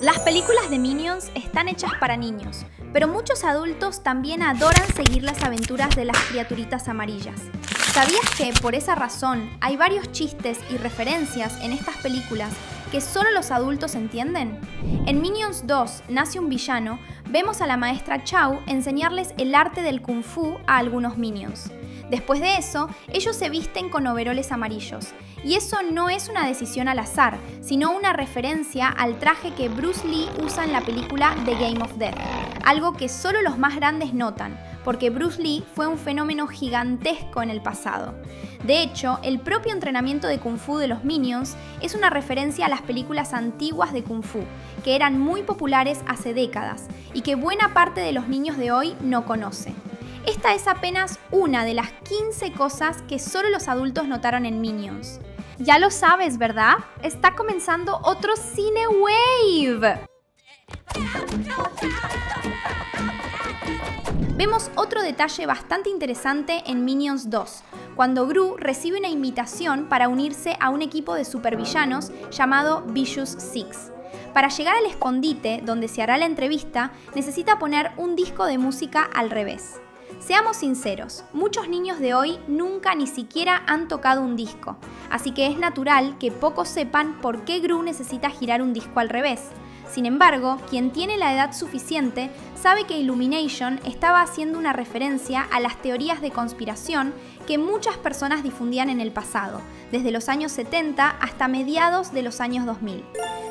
Las películas de Minions están hechas para niños, pero muchos adultos también adoran seguir las aventuras de las criaturitas amarillas. ¿Sabías que, por esa razón, hay varios chistes y referencias en estas películas que solo los adultos entienden? En Minions 2, Nace un villano, vemos a la maestra Chao enseñarles el arte del Kung Fu a algunos Minions. Después de eso, ellos se visten con overoles amarillos. Y eso no es una decisión al azar, sino una referencia al traje que Bruce Lee usa en la película The Game of Death. Algo que solo los más grandes notan, porque Bruce Lee fue un fenómeno gigantesco en el pasado. De hecho, el propio entrenamiento de Kung Fu de los Minions es una referencia a las películas antiguas de Kung Fu, que eran muy populares hace décadas y que buena parte de los niños de hoy no conoce. Esta es apenas una de las 15 cosas que solo los adultos notaron en Minions. Ya lo sabes, ¿verdad? Está comenzando otro Cine Wave. Vemos otro detalle bastante interesante en Minions 2, cuando Gru recibe una invitación para unirse a un equipo de supervillanos llamado Vicious Six. Para llegar al escondite donde se hará la entrevista, necesita poner un disco de música al revés. Seamos sinceros, muchos niños de hoy nunca ni siquiera han tocado un disco, así que es natural que pocos sepan por qué Gru necesita girar un disco al revés. Sin embargo, quien tiene la edad suficiente sabe que Illumination estaba haciendo una referencia a las teorías de conspiración que muchas personas difundían en el pasado, desde los años 70 hasta mediados de los años 2000.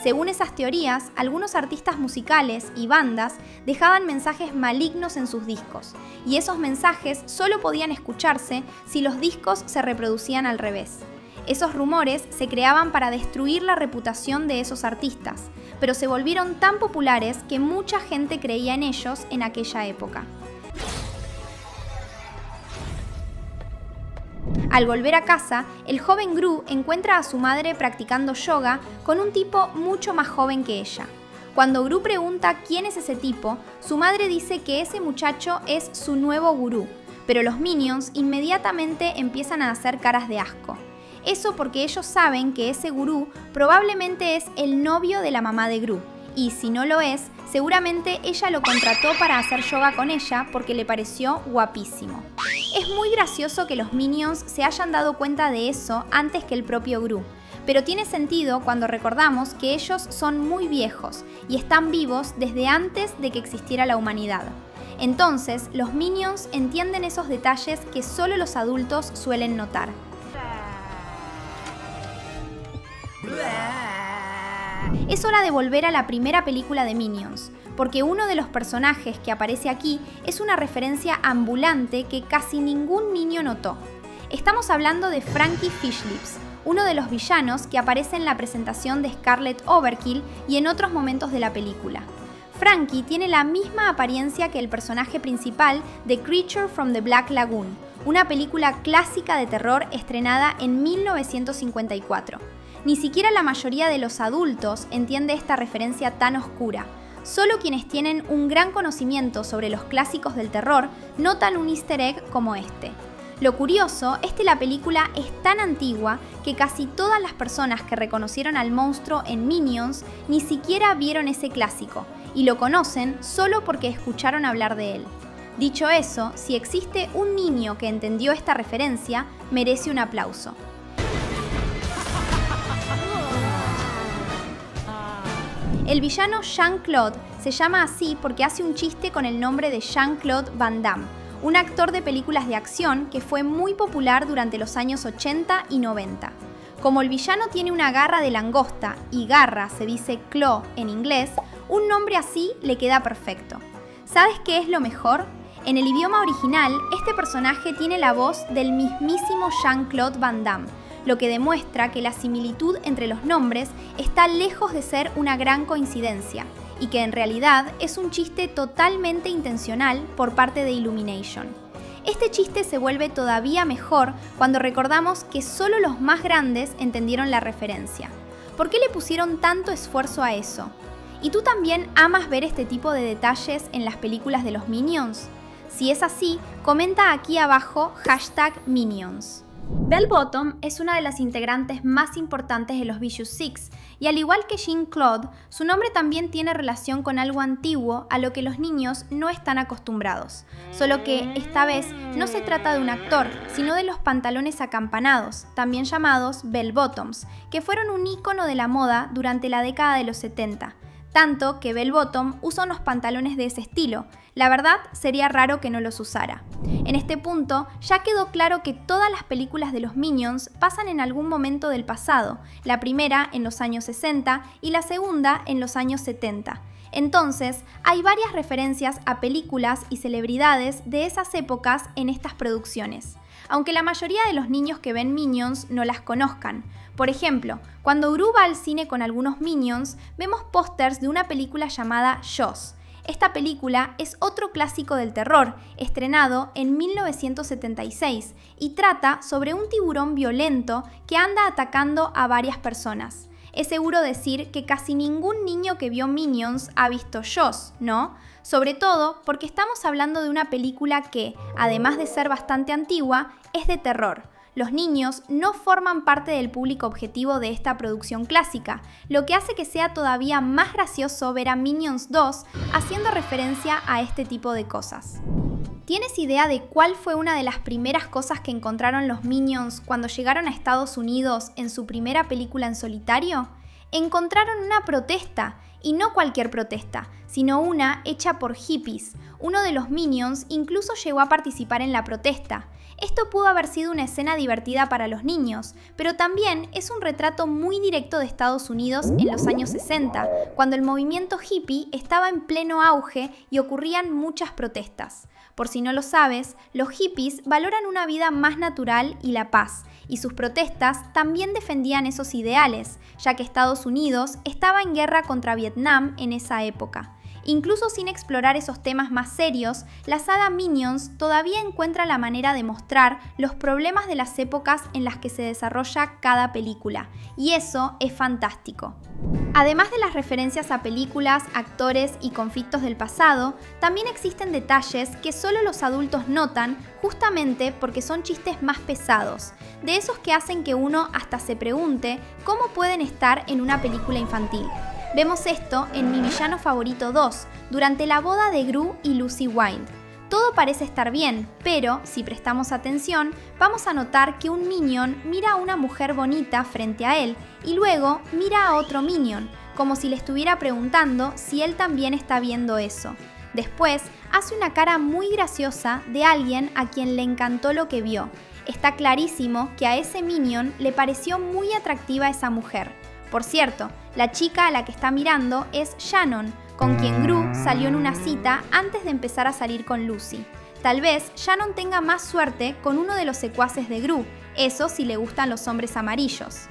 Según esas teorías, algunos artistas musicales y bandas dejaban mensajes malignos en sus discos, y esos mensajes solo podían escucharse si los discos se reproducían al revés. Esos rumores se creaban para destruir la reputación de esos artistas, pero se volvieron tan populares que mucha gente creía en ellos en aquella época. Al volver a casa, el joven Gru encuentra a su madre practicando yoga con un tipo mucho más joven que ella. Cuando Gru pregunta quién es ese tipo, su madre dice que ese muchacho es su nuevo gurú, pero los Minions inmediatamente empiezan a hacer caras de asco. Eso porque ellos saben que ese gurú probablemente es el novio de la mamá de Gru, y si no lo es, seguramente ella lo contrató para hacer yoga con ella porque le pareció guapísimo. Es muy gracioso que los Minions se hayan dado cuenta de eso antes que el propio Gru, pero tiene sentido cuando recordamos que ellos son muy viejos y están vivos desde antes de que existiera la humanidad. Entonces, los Minions entienden esos detalles que solo los adultos suelen notar. Es hora de volver a la primera película de Minions, porque uno de los personajes que aparece aquí es una referencia ambulante que casi ningún niño notó. Estamos hablando de Frankie Fishlips, uno de los villanos que aparece en la presentación de Scarlet Overkill y en otros momentos de la película. Frankie tiene la misma apariencia que el personaje principal de Creature from the Black Lagoon, una película clásica de terror estrenada en 1954. Ni siquiera la mayoría de los adultos entiende esta referencia tan oscura. Solo quienes tienen un gran conocimiento sobre los clásicos del terror notan un easter egg como este. Lo curioso es que la película es tan antigua que casi todas las personas que reconocieron al monstruo en Minions ni siquiera vieron ese clásico, y lo conocen solo porque escucharon hablar de él. Dicho eso, si existe un niño que entendió esta referencia, merece un aplauso. El villano Jean-Claude se llama así porque hace un chiste con el nombre de Jean-Claude Van Damme, un actor de películas de acción que fue muy popular durante los años 80 y 90. Como el villano tiene una garra de langosta y garra se dice claw en inglés, un nombre así le queda perfecto. ¿Sabes qué es lo mejor? En el idioma original, este personaje tiene la voz del mismísimo Jean-Claude Van Damme, lo que demuestra que la similitud entre los nombres está lejos de ser una gran coincidencia y que en realidad es un chiste totalmente intencional por parte de Illumination. Este chiste se vuelve todavía mejor cuando recordamos que solo los más grandes entendieron la referencia. ¿Por qué le pusieron tanto esfuerzo a eso? ¿Y tú también amas ver este tipo de detalles en las películas de los Minions? Si es así, comenta aquí abajo #Minions. Bell Bottom es una de las integrantes más importantes de los Vicious Six, y al igual que Jean-Claude, su nombre también tiene relación con algo antiguo a lo que los niños no están acostumbrados. Solo que esta vez no se trata de un actor, sino de los pantalones acampanados, también llamados Bell Bottoms, que fueron un ícono de la moda durante la década de los 70. Tanto que Bell Bottom usa unos pantalones de ese estilo. La verdad, sería raro que no los usara. En este punto, ya quedó claro que todas las películas de los Minions pasan en algún momento del pasado, la primera en los años 60 y la segunda en los años 70. Entonces, hay varias referencias a películas y celebridades de esas épocas en estas producciones, aunque la mayoría de los niños que ven Minions no las conozcan. Por ejemplo, cuando Gru va al cine con algunos Minions, vemos pósters de una película llamada Jaws. Esta película es otro clásico del terror, estrenado en 1976, y trata sobre un tiburón violento que anda atacando a varias personas. Es seguro decir que casi ningún niño que vio Minions ha visto Jaws, ¿no? Sobre todo porque estamos hablando de una película que, además de ser bastante antigua, es de terror. Los niños no forman parte del público objetivo de esta producción clásica, lo que hace que sea todavía más gracioso ver a Minions 2 haciendo referencia a este tipo de cosas. ¿Tienes idea de cuál fue una de las primeras cosas que encontraron los Minions cuando llegaron a Estados Unidos en su primera película en solitario? Encontraron una protesta, y no cualquier protesta, sino una hecha por hippies. Uno de los Minions incluso llegó a participar en la protesta. Esto pudo haber sido una escena divertida para los niños, pero también es un retrato muy directo de Estados Unidos en los años 60, cuando el movimiento hippie estaba en pleno auge y ocurrían muchas protestas. Por si no lo sabes, los hippies valoran una vida más natural y la paz, y sus protestas también defendían esos ideales, ya que Estados Unidos estaba en guerra contra Vietnam en esa época. Incluso sin explorar esos temas más serios, la saga Minions todavía encuentra la manera de mostrar los problemas de las épocas en las que se desarrolla cada película, y eso es fantástico. Además de las referencias a películas, actores y conflictos del pasado, también existen detalles que solo los adultos notan justamente porque son chistes más pesados, de esos que hacen que uno hasta se pregunte cómo pueden estar en una película infantil. Vemos esto en Mi Villano Favorito 2, durante la boda de Gru y Lucy Wilde. Todo parece estar bien, pero si prestamos atención, vamos a notar que un Minion mira a una mujer bonita frente a él y luego mira a otro Minion, como si le estuviera preguntando si él también está viendo eso. Después, hace una cara muy graciosa de alguien a quien le encantó lo que vio. Está clarísimo que a ese Minion le pareció muy atractiva esa mujer. Por cierto, la chica a la que está mirando es Shannon, con quien Gru salió en una cita antes de empezar a salir con Lucy. Tal vez Shannon tenga más suerte con uno de los secuaces de Gru, eso si le gustan los hombres amarillos.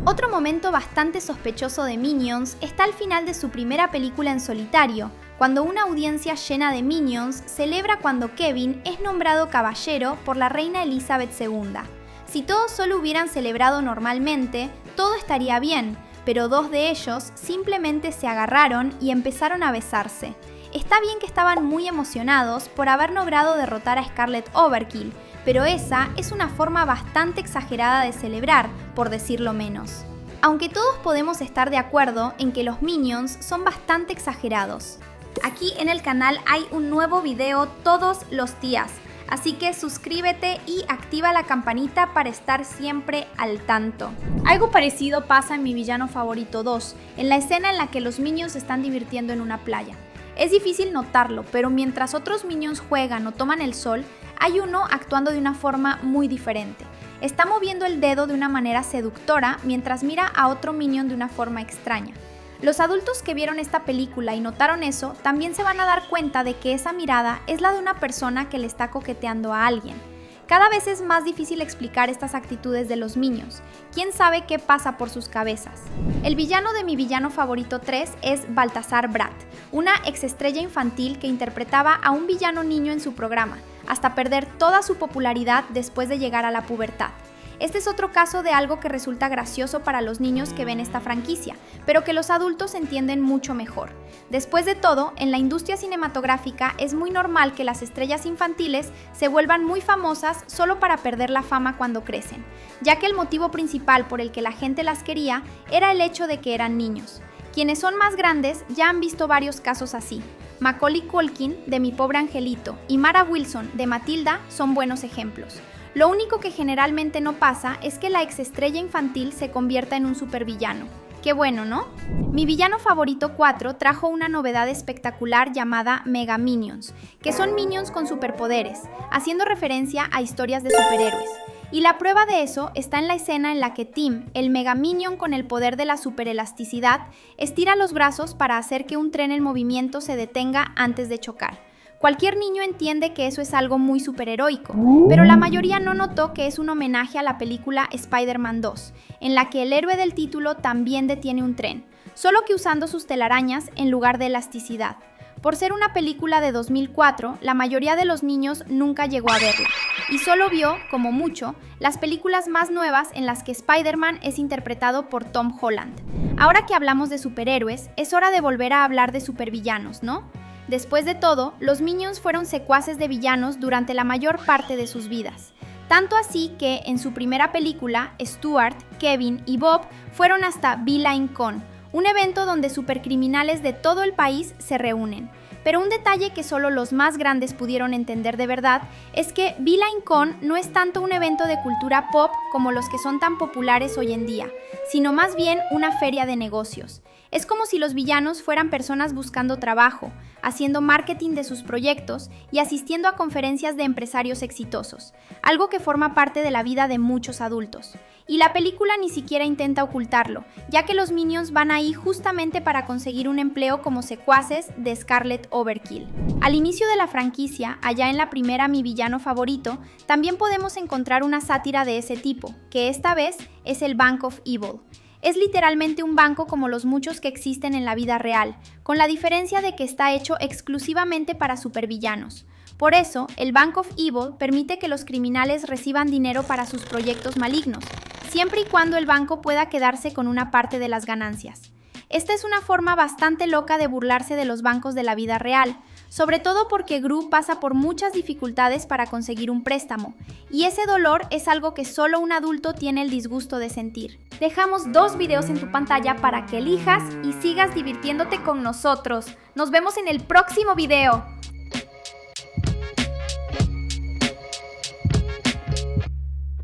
Otro momento bastante sospechoso de Minions está al final de su primera película en solitario, cuando una audiencia llena de Minions celebra cuando Kevin es nombrado caballero por la reina Elizabeth II. Si todos solo hubieran celebrado normalmente, todo estaría bien, pero dos de ellos simplemente se agarraron y empezaron a besarse. Está bien que estaban muy emocionados por haber logrado derrotar a Scarlet Overkill, pero esa es una forma bastante exagerada de celebrar, por decirlo menos. Aunque todos podemos estar de acuerdo en que los Minions son bastante exagerados. Aquí en el canal hay un nuevo video todos los días, así que suscríbete y activa la campanita para estar siempre al tanto. Algo parecido pasa en Mi Villano Favorito 2, en la escena en la que los Minions se están divirtiendo en una playa. Es difícil notarlo, pero mientras otros Minions juegan o toman el sol, hay uno actuando de una forma muy diferente. Está moviendo el dedo de una manera seductora mientras mira a otro Minion de una forma extraña. Los adultos que vieron esta película y notaron eso, también se van a dar cuenta de que esa mirada es la de una persona que le está coqueteando a alguien. Cada vez es más difícil explicar estas actitudes de los Minions. ¿Quién sabe qué pasa por sus cabezas? El villano de Mi Villano Favorito 3 es Baltasar Bratt, una exestrella infantil que interpretaba a un villano niño en su programa, hasta perder toda su popularidad después de llegar a la pubertad. Este es otro caso de algo que resulta gracioso para los niños que ven esta franquicia, pero que los adultos entienden mucho mejor. Después de todo, en la industria cinematográfica es muy normal que las estrellas infantiles se vuelvan muy famosas solo para perder la fama cuando crecen, ya que el motivo principal por el que la gente las quería era el hecho de que eran niños. Quienes son más grandes ya han visto varios casos así. Macaulay Culkin, de Mi Pobre Angelito, y Mara Wilson, de Matilda, son buenos ejemplos. Lo único que generalmente no pasa es que la exestrella infantil se convierta en un supervillano. Qué bueno, ¿no? Mi villano favorito 4 trajo una novedad espectacular llamada Mega Minions, que son minions con superpoderes, haciendo referencia a historias de superhéroes. Y la prueba de eso está en la escena en la que Tim, el Mega Minion con el poder de la superelasticidad, estira los brazos para hacer que un tren en movimiento se detenga antes de chocar. Cualquier niño entiende que eso es algo muy superheroico, pero la mayoría no notó que es un homenaje a la película Spider-Man 2, en la que el héroe del título también detiene un tren, solo que usando sus telarañas en lugar de elasticidad. Por ser una película de 2004, la mayoría de los niños nunca llegó a verla, y solo vio, como mucho, las películas más nuevas en las que Spider-Man es interpretado por Tom Holland. Ahora que hablamos de superhéroes, es hora de volver a hablar de supervillanos, ¿no? Después de todo, los Minions fueron secuaces de villanos durante la mayor parte de sus vidas. Tanto así que, en su primera película, Stuart, Kevin y Bob fueron hasta Villain Con, un evento donde supercriminales de todo el país se reúnen. Pero un detalle que solo los más grandes pudieron entender de verdad es que Villain Con no es tanto un evento de cultura pop como los que son tan populares hoy en día, sino más bien una feria de negocios. Es como si los villanos fueran personas buscando trabajo, haciendo marketing de sus proyectos y asistiendo a conferencias de empresarios exitosos, algo que forma parte de la vida de muchos adultos. Y la película ni siquiera intenta ocultarlo, ya que los Minions van ahí justamente para conseguir un empleo como secuaces de Scarlet Overkill. Al inicio de la franquicia, allá en la primera Mi Villano Favorito, también podemos encontrar una sátira de ese tipo, que esta vez es el Bank of Evil. Es literalmente un banco como los muchos que existen en la vida real, con la diferencia de que está hecho exclusivamente para supervillanos. Por eso, el Bank of Evil permite que los criminales reciban dinero para sus proyectos malignos, siempre y cuando el banco pueda quedarse con una parte de las ganancias. Esta es una forma bastante loca de burlarse de los bancos de la vida real, sobre todo porque Gru pasa por muchas dificultades para conseguir un préstamo, y ese dolor es algo que solo un adulto tiene el disgusto de sentir. Dejamos 2 videos en tu pantalla para que elijas y sigas divirtiéndote con nosotros. Nos vemos en el próximo video.